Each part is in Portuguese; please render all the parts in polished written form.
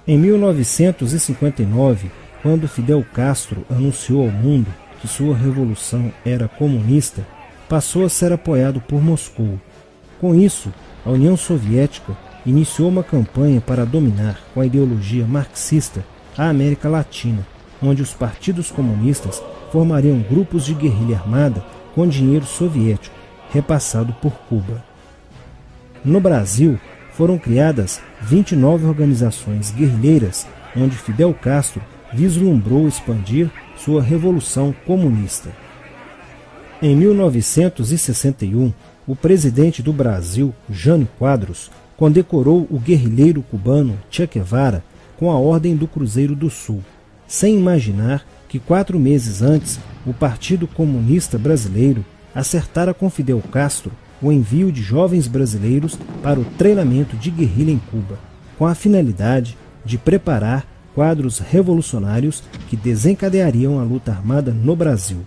Em 1959, quando Fidel Castro anunciou ao mundo que sua revolução era comunista, passou a ser apoiado por Moscou. Com isso, a União Soviética iniciou uma campanha para dominar com a ideologia marxista a América Latina, onde os partidos comunistas formariam grupos de guerrilha armada com dinheiro soviético, repassado por Cuba. No Brasil, foram criadas 29 organizações guerrilheiras, onde Fidel Castro vislumbrou expandir sua revolução comunista. Em 1961, o presidente do Brasil, Jânio Quadros, condecorou o guerrilheiro cubano Che Guevara com a Ordem do Cruzeiro do Sul, sem imaginar que 4 meses antes o Partido Comunista Brasileiro acertara com Fidel Castro o envio de jovens brasileiros para o treinamento de guerrilha em Cuba, com a finalidade de preparar quadros revolucionários que desencadeariam a luta armada no Brasil.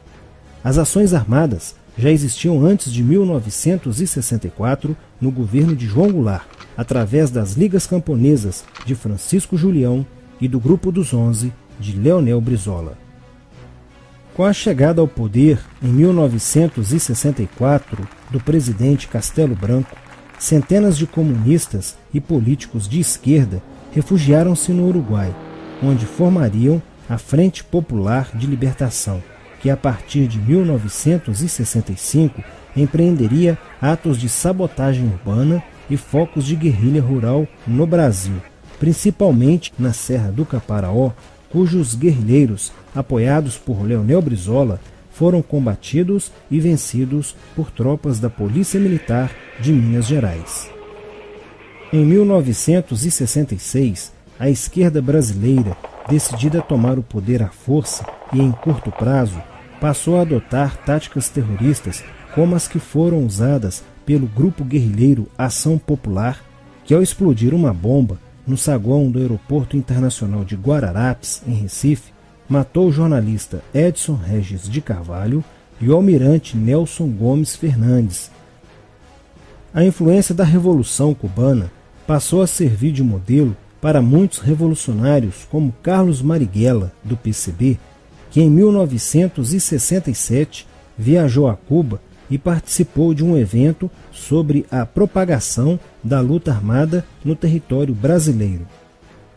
As ações armadas já existiam antes de 1964 no governo de João Goulart, através das Ligas Camponesas de Francisco Julião e do Grupo dos 11 de Leonel Brizola. Com a chegada ao poder, em 1964, do presidente Castelo Branco, centenas de comunistas e políticos de esquerda refugiaram-se no Uruguai, onde formariam a Frente Popular de Libertação, que a partir de 1965 empreenderia atos de sabotagem urbana e focos de guerrilha rural no Brasil, principalmente na Serra do Caparaó, cujos guerrilheiros, apoiados por Leonel Brizola, foram combatidos e vencidos por tropas da Polícia Militar de Minas Gerais. Em 1966, a esquerda brasileira, decidida a tomar o poder à força e em curto prazo, passou a adotar táticas terroristas como as que foram usadas pelo grupo guerrilheiro Ação Popular, que ao explodir uma bomba no saguão do Aeroporto Internacional de Guararapes, em Recife, matou o jornalista Edson Regis de Carvalho e o almirante Nelson Gomes Fernandes. A influência da Revolução Cubana passou a servir de modelo para muitos revolucionários como Carlos Marighella, do PCB, que em 1967 viajou a Cuba e participou de um evento sobre a propagação da luta armada no território brasileiro.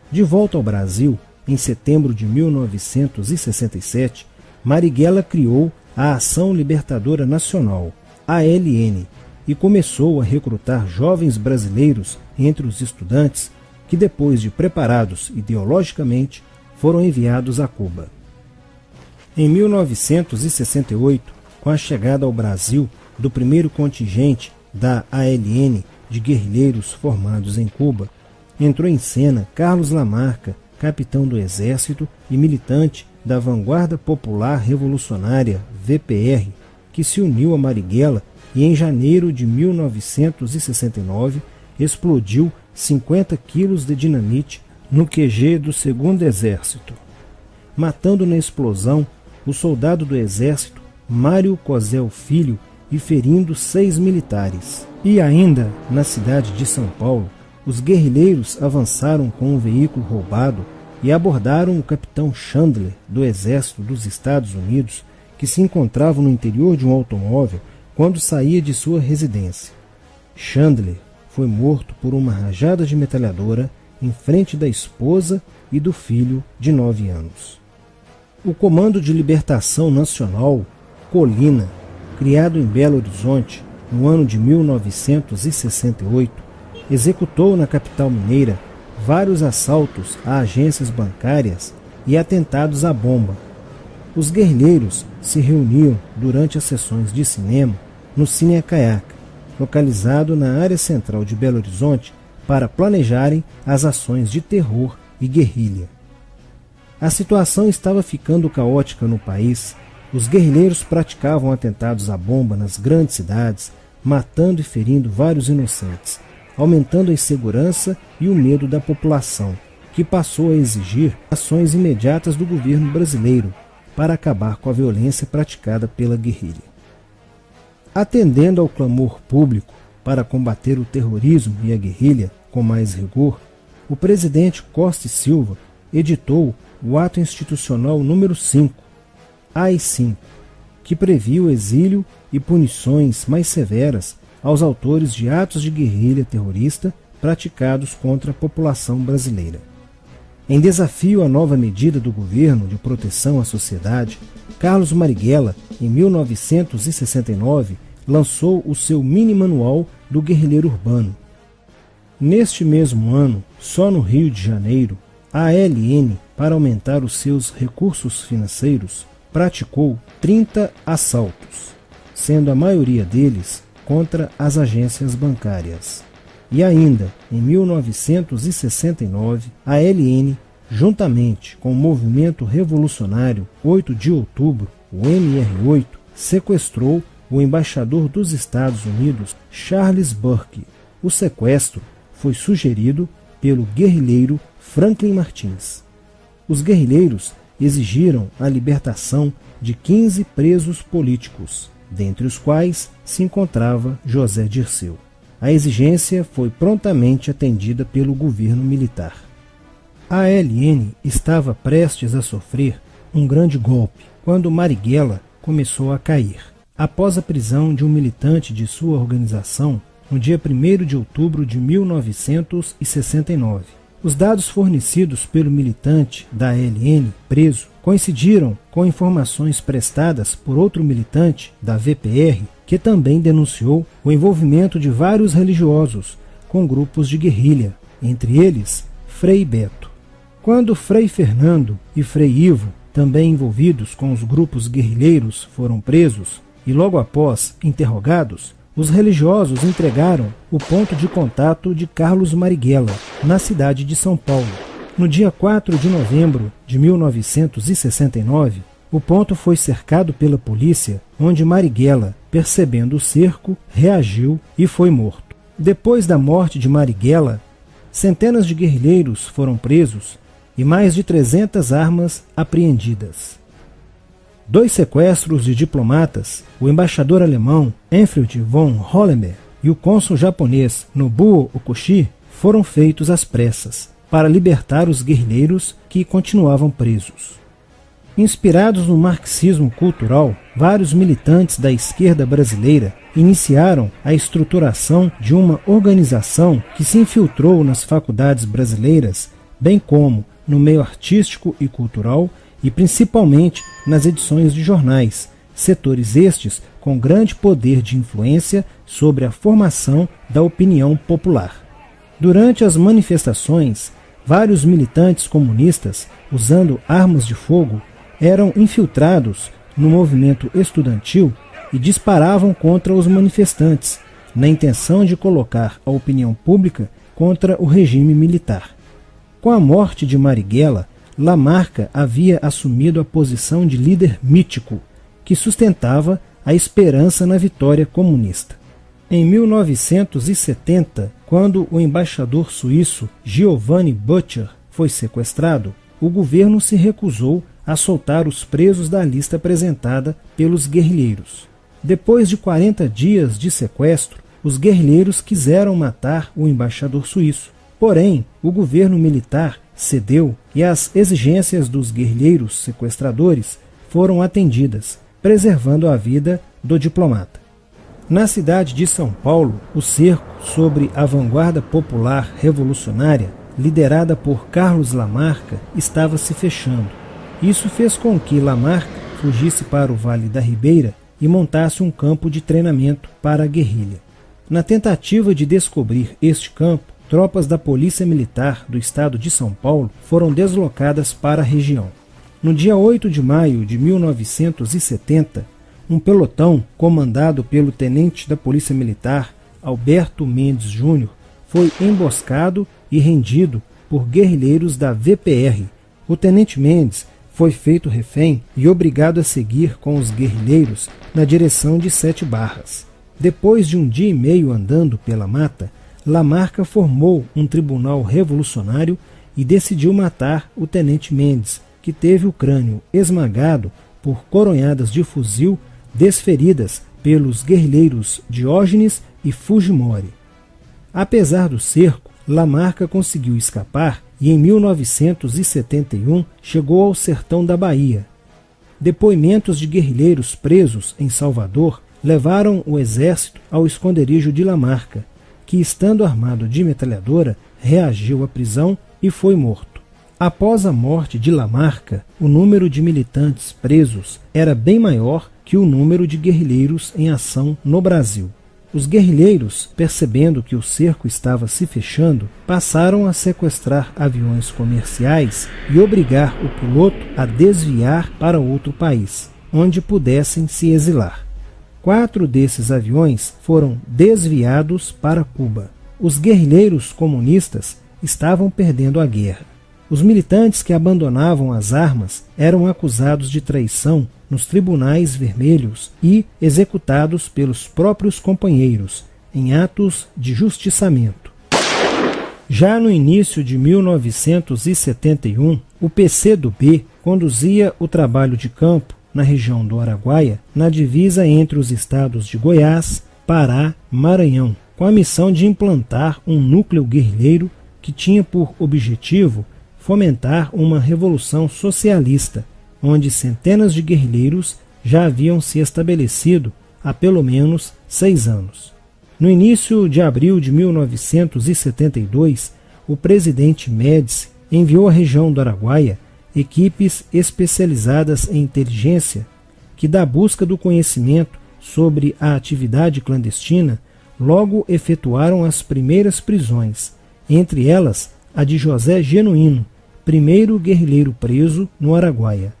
De volta ao Brasil, em setembro de 1967, Marighella criou a Ação Libertadora Nacional, ALN, e começou a recrutar jovens brasileiros entre os estudantes que, depois de preparados ideologicamente, foram enviados a Cuba. Em 1968, com a chegada ao Brasil do primeiro contingente da ALN de guerrilheiros formados em Cuba, entrou em cena Carlos Lamarca, capitão do Exército e militante da Vanguarda Popular Revolucionária, VPR, que se uniu a Marighella e em janeiro de 1969 explodiu 50 quilos de dinamite no QG do 2º Exército, matando na explosão o soldado do Exército Mário Cosel Filho e ferindo 6 militares. E ainda, na cidade de São Paulo, os guerrilheiros avançaram com um veículo roubado e abordaram o capitão Chandler, do Exército dos Estados Unidos, que se encontrava no interior de um automóvel quando saía de sua residência. Chandler foi morto por uma rajada de metralhadora em frente da esposa e do filho de 9 anos. O Comando de Libertação Nacional, Colina, criado em Belo Horizonte no ano de 1968, executou na capital mineira vários assaltos a agências bancárias e atentados à bomba. Os guerrilheiros se reuniam durante as sessões de cinema no Cine Caiaca, localizado na área central de Belo Horizonte, para planejarem as ações de terror e guerrilha. A situação estava ficando caótica no país. Os guerrilheiros praticavam atentados à bomba nas grandes cidades, matando e ferindo vários inocentes, aumentando a insegurança e o medo da população, que passou a exigir ações imediatas do governo brasileiro para acabar com a violência praticada pela guerrilha. Atendendo ao clamor público para combater o terrorismo e a guerrilha com mais rigor, o presidente Costa e Silva editou o Ato Institucional número 5, AI-5, que previa o exílio e punições mais severas aos autores de atos de guerrilha terrorista praticados contra a população brasileira. Em desafio à nova medida do governo de proteção à sociedade, Carlos Marighella, em 1969, lançou o seu mini-manual do guerrilheiro urbano. Neste mesmo ano, só no Rio de Janeiro, a ALN, para aumentar os seus recursos financeiros, praticou 30 assaltos, sendo a maioria deles contra as agências bancárias. E ainda, em 1969, a ALN, juntamente com o movimento revolucionário 8 de outubro, o MR8, sequestrou o embaixador dos Estados Unidos, Charles Burke. O sequestro foi sugerido pelo guerrilheiro Franklin Martins. Os guerrilheiros exigiram a libertação de 15 presos políticos, dentre os quais se encontrava José Dirceu. A exigência foi prontamente atendida pelo governo militar. A ALN estava prestes a sofrer um grande golpe quando Marighella começou a cair. Após a prisão de um militante de sua organização, no dia 1º de outubro de 1969, os dados fornecidos pelo militante da ALN preso coincidiram com informações prestadas por outro militante da VPR, que também denunciou o envolvimento de vários religiosos com grupos de guerrilha, entre eles Frei Beto. Quando Frei Fernando e Frei Ivo, também envolvidos com os grupos guerrilheiros, foram presos e logo após interrogados, os religiosos entregaram o ponto de contato de Carlos Marighella, na cidade de São Paulo. No dia 4 de novembro de 1969, o ponto foi cercado pela polícia, onde Marighella, percebendo o cerco, reagiu e foi morto. Depois da morte de Marighella, centenas de guerrilheiros foram presos e mais de 300 armas apreendidas. 2 sequestros de diplomatas, o embaixador alemão Enfried von Hollenberg e o cônsul japonês Nobuo Okushi, foram feitos às pressas para libertar os guerrilheiros que continuavam presos. Inspirados no marxismo cultural, vários militantes da esquerda brasileira iniciaram a estruturação de uma organização que se infiltrou nas faculdades brasileiras, bem como no meio artístico e cultural, e principalmente nas edições de jornais, setores estes com grande poder de influência sobre a formação da opinião popular. Durante as manifestações, vários militantes comunistas, usando armas de fogo, eram infiltrados no movimento estudantil e disparavam contra os manifestantes, na intenção de colocar a opinião pública contra o regime militar. Com a morte de Marighella, Lamarca havia assumido a posição de líder mítico, que sustentava a esperança na vitória comunista. Em 1970, quando o embaixador suíço Giovanni Butcher foi sequestrado, o governo se recusou a soltar os presos da lista apresentada pelos guerrilheiros. Depois de 40 dias de sequestro, os guerrilheiros quiseram matar o embaixador suíço. Porém, o governo militar cedeu e as exigências dos guerrilheiros sequestradores foram atendidas, preservando a vida do diplomata. Na cidade de São Paulo, o cerco sobre a vanguarda popular revolucionária, liderada por Carlos Lamarca, estava se fechando. Isso fez com que Lamarca fugisse para o Vale da Ribeira e montasse um campo de treinamento para a guerrilha. Na tentativa de descobrir este campo, tropas da Polícia Militar do estado de São Paulo foram deslocadas para a região. No dia 8 de maio de 1970, um pelotão comandado pelo tenente da Polícia Militar, Alberto Mendes Júnior, foi emboscado e rendido por guerrilheiros da VPR. O tenente Mendes foi feito refém e obrigado a seguir com os guerrilheiros na direção de 7 Barras. Depois de um dia e meio andando pela mata, Lamarca formou um tribunal revolucionário e decidiu matar o tenente Mendes, que teve o crânio esmagado por coronhadas de fuzil desferidas pelos guerrilheiros Diógenes e Fujimori. Apesar do cerco, Lamarca conseguiu escapar e em 1971 chegou ao sertão da Bahia. Depoimentos de guerrilheiros presos em Salvador levaram o exército ao esconderijo de Lamarca, que, estando armado de metralhadora, reagiu à prisão e foi morto. Após a morte de Lamarca, o número de militantes presos era bem maior que o número de guerrilheiros em ação no Brasil. Os guerrilheiros, percebendo que o cerco estava se fechando, passaram a sequestrar aviões comerciais e obrigar o piloto a desviar para outro país, onde pudessem se exilar. 4 desses aviões foram desviados para Cuba. Os guerrilheiros comunistas estavam perdendo a guerra. Os militantes que abandonavam as armas eram acusados de traição nos tribunais vermelhos e executados pelos próprios companheiros, em atos de justiçamento. Já no início de 1971, o PCdoB conduzia o trabalho de campo na região do Araguaia, na divisa entre os estados de Goiás, Pará e Maranhão, com a missão de implantar um núcleo guerrilheiro que tinha por objetivo fomentar uma revolução socialista, onde centenas de guerrilheiros já haviam se estabelecido há pelo menos 6 anos. No início de abril de 1972, o presidente Médici enviou à região do Araguaia equipes especializadas em inteligência que, da busca do conhecimento sobre a atividade clandestina, logo efetuaram as primeiras prisões, entre elas a de José Genuíno, primeiro guerrilheiro preso no Araguaia.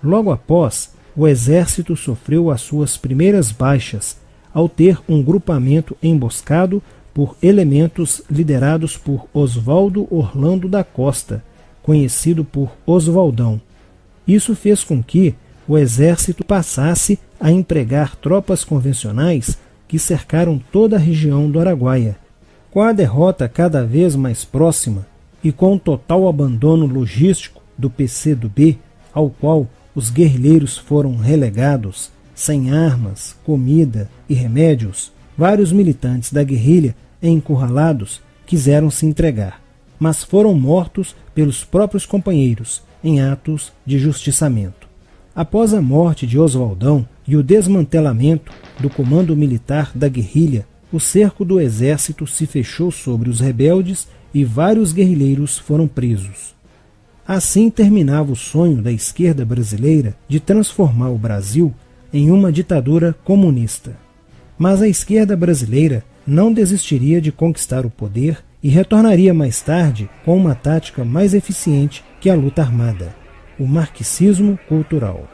Logo após, o exército sofreu as suas primeiras baixas, ao ter um grupamento emboscado por elementos liderados por Oswaldo Orlando da Costa, conhecido por Oswaldão. Isso fez com que o exército passasse a empregar tropas convencionais que cercaram toda a região do Araguaia. Com a derrota cada vez mais próxima e com o total abandono logístico do PCdoB, ao qual os guerrilheiros foram relegados, sem armas, comida e remédios, vários militantes da guerrilha, encurralados, quiseram se entregar, mas foram mortos pelos próprios companheiros em atos de justiçamento. Após a morte de Oswaldão e o desmantelamento do comando militar da guerrilha, o cerco do exército se fechou sobre os rebeldes e vários guerrilheiros foram presos. Assim terminava o sonho da esquerda brasileira de transformar o Brasil em uma ditadura comunista. Mas a esquerda brasileira não desistiria de conquistar o poder e retornaria mais tarde com uma tática mais eficiente que a luta armada: o marxismo cultural.